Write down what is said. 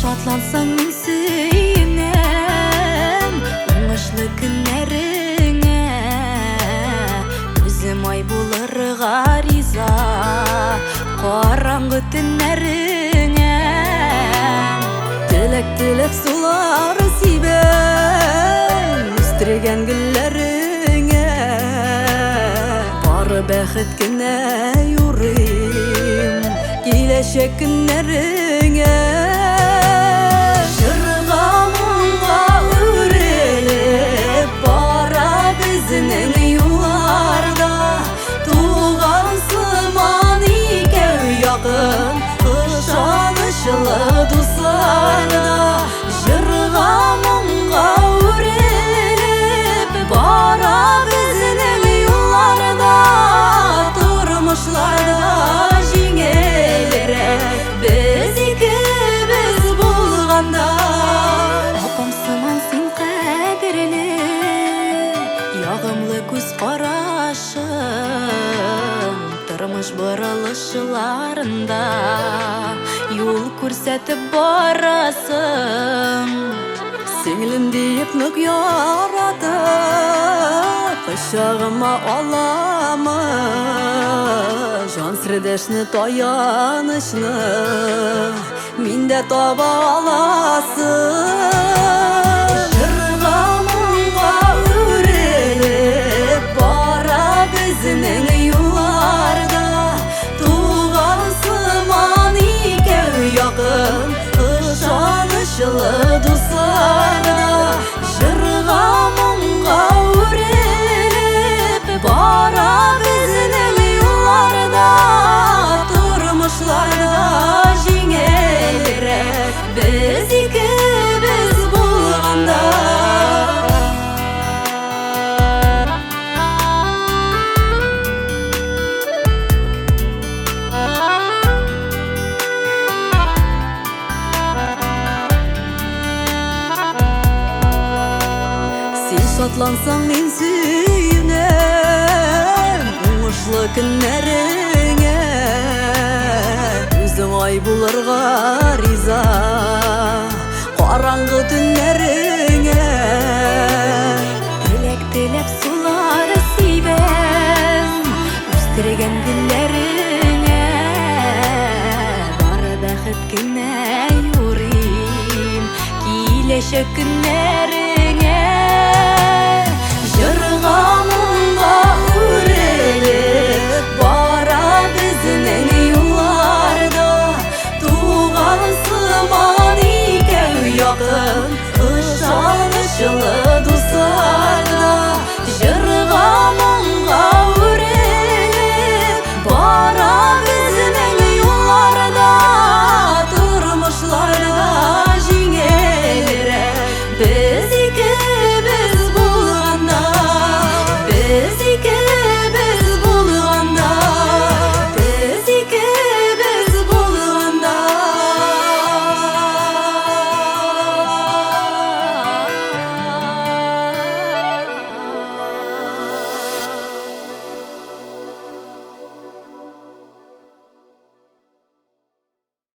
Şatlansаң мен сүйінем оңашлы күннәріңе Көзім ай булыр ғариза қараңғы түннәріңе Тілек сулары сибен үстірген гүлләріңе Бары бәхет кенә юрым киләчәк күннәріңе Ышанышылы дусларда жырға мұңға өреліп бара біздің юлларда тұрмышларда жеңелірек біз екеуміз болғанда апам сыман сен қадірлі яғымлы көз қарашым тұрмыш бұрылышыларында Yol көрсетіп барасың Сіңлім дейіп нүк яратып Құшағыма аламы Жан сірдешні таянышны Менде таба аласың Жырға мұңға өреліп бара біздің юлларда Ышанышылы дусларда жырға мұңға өреліп бара біздің юлларда тұрмышларда жеңелірек біз екеуміз болғанда Шатлансаң мен сүйінем оңашлы күннәріңе Өзің ай булыр ғариза қараңғы түннәріңе Тілек сулары сибен өстірген гүлләріңе Бары бәхет кенә юрым киләчәк күннәріңе Жырға